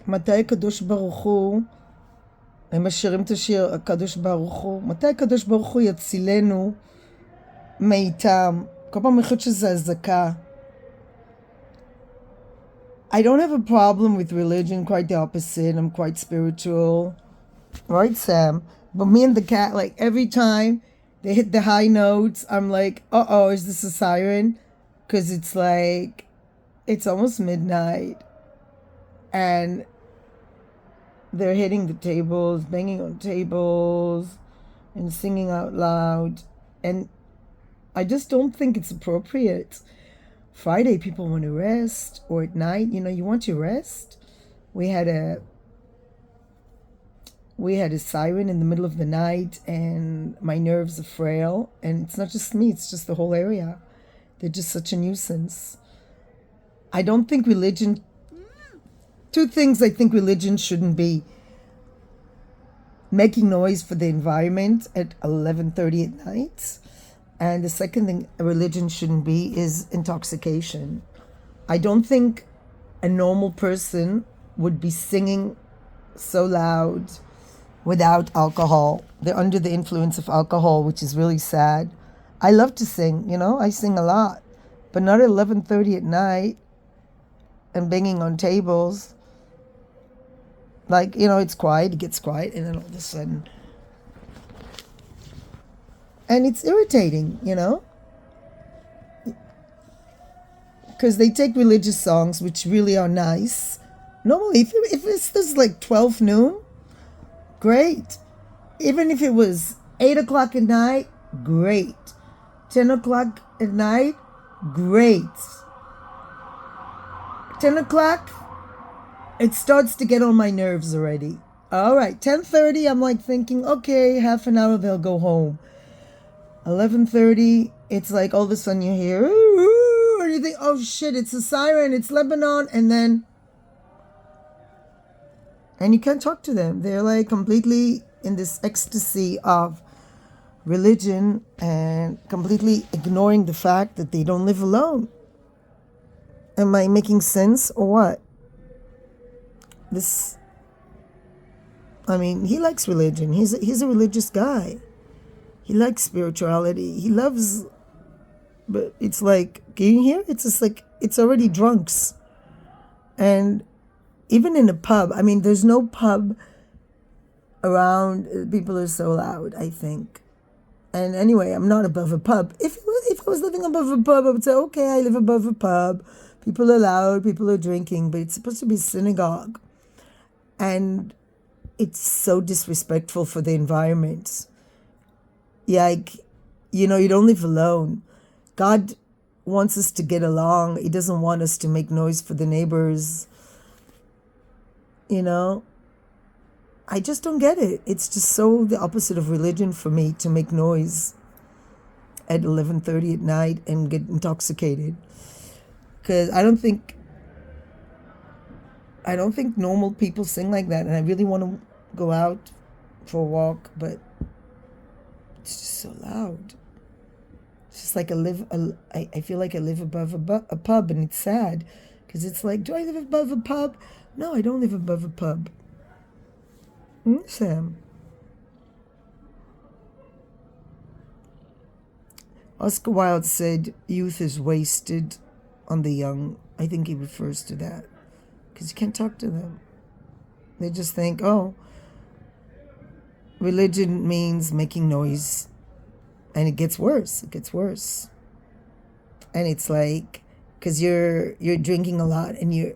מתי הקדוש ברוך הוא, הם משאירים את השיר הקדוש ברוך הוא, מתי הקדוש ברוך הוא יצילנו מאיתם? כל פעם אני חושבת שזה הזעקה. I don't have a problem with religion, quite the opposite. I'm quite spiritual. Right, Sam? But me and the cat, like, every time they hit the high notes, I'm like, uh-oh, is this a siren? Because it's like, it's almost midnight. And they're hitting the tables, banging on tables, and singing out loud. And I just don't think it's appropriate. Friday, people want to rest, or at night, you want your rest. We had a siren in the middle of the night, and my nerves are frail. And it's not just me; it's just the whole area. They're just such a nuisance. I don't think religion. Two things I think religion shouldn't be: making noise for the environment at 11:30 at night. And the second thing a religion shouldn't be is intoxication. I don't think a normal person would be singing so loud without alcohol. They're under the influence of alcohol, which is really sad. I love to sing, I sing a lot, but not at 11:30 at night and banging on tables. Like, it's quiet, it gets quiet, and then all of a sudden... And it's irritating, because they take religious songs, which really are nice. Normally, if it's like 12 noon, great. Even if it was 8 o'clock at night, great. 10 o'clock at night, great. 10 o'clock, it starts to get on my nerves already. All right, 10:30, I'm like thinking, okay, half an hour, they'll go home. 11:30, it's like all of a sudden you hear, ooh, and you think, oh shit, it's a siren, it's Lebanon, and you can't talk to them. They're like completely in this ecstasy of religion and completely ignoring the fact that they don't live alone. Am I making sense or what? He likes religion. He's a religious guy. He likes spirituality. He loves, but it's like, can you hear? It's just like, it's already drunks. And even in a pub, there's no pub around, people are so loud, I think. And anyway, I'm not above a pub. If I was living above a pub, I would say, okay, I live above a pub. People are loud, people are drinking, but it's supposed to be a synagogue. And it's so disrespectful for the environment. Like, you don't live alone. God wants us to get along. He doesn't want us to make noise for the neighbors. I just don't get it. It's just so the opposite of religion for me to make noise at 11:30 at night and get intoxicated. Because I don't think normal people sing like that. And I really want to go out for a walk, but it's just so loud. It's just like I feel like I live above a pub, and it's sad. Because it's like, do I live above a pub? No, I don't live above a pub. Sam? Oscar Wilde said, youth is wasted on the young. I think he refers to that. Because you can't talk to them. They just think, oh, religion means making noise. And it gets worse. And it's like, because you're drinking a lot, and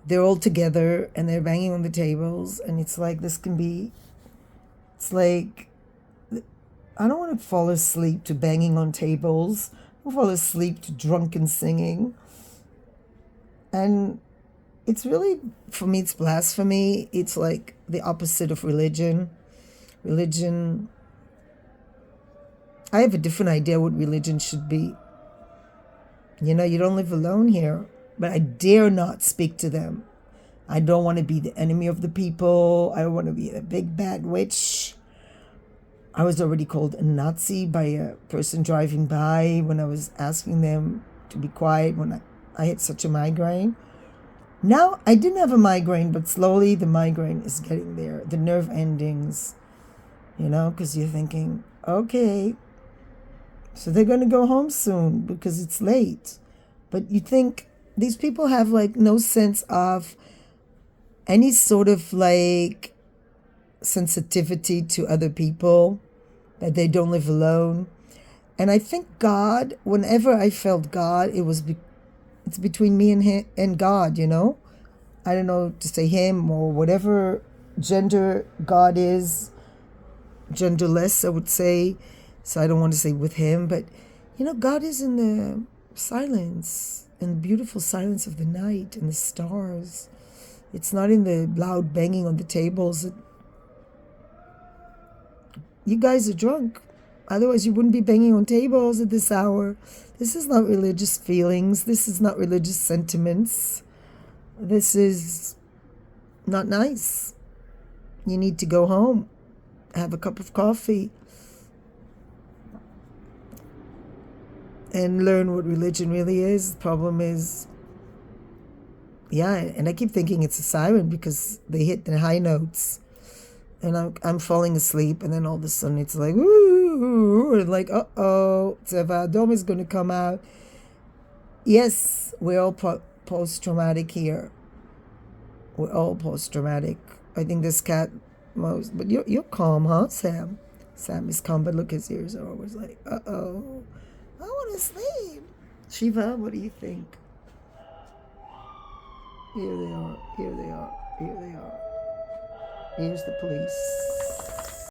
they're all together and they're banging on the tables, and it's like, it's like, I don't want to fall asleep to banging on tables. I don't fall asleep to drunken singing. And it's really, for me, it's blasphemy. It's like the opposite of religion. Religion, I have a different idea what religion should be. You don't live alone here, but I dare not speak to them. I don't want to be the enemy of the people. I don't want to be a big bad witch. I was already called a Nazi by a person driving by when I was asking them to be quiet when I had such a migraine. Now, I didn't have a migraine, but slowly the migraine is getting there. The nerve endings, because you're thinking, okay, so they're going to go home soon because it's late. But you think these people have like no sense of any sort of like sensitivity to other people, that they don't live alone. And I think God, whenever I felt God, it's between me and him and God, I don't know to say him or whatever gender God is, genderless, I would say. So I don't want to say with him, but God is in the silence, in the beautiful silence of the night and the stars. It's not in the loud banging on the tables. You guys are drunk. Otherwise, you wouldn't be banging on tables at this hour. This is not religious feelings. This is not religious sentiments. This is not nice. You need to go home, have a cup of coffee, and learn what religion really is. The problem is, and I keep thinking it's a siren because they hit the high notes. And I'm falling asleep, and then all of a sudden it's like, ooh, and like, uh-oh, Tzeva Adom is going to come out. Yes, we're all post-traumatic here. We're all post-traumatic. I think this cat most, but you're calm, huh, Sam? Sam is calm, but look, his ears are always like, uh-oh, I want to sleep. Shiva, what do you think? Here they are, here they are, here they are. Here's the police.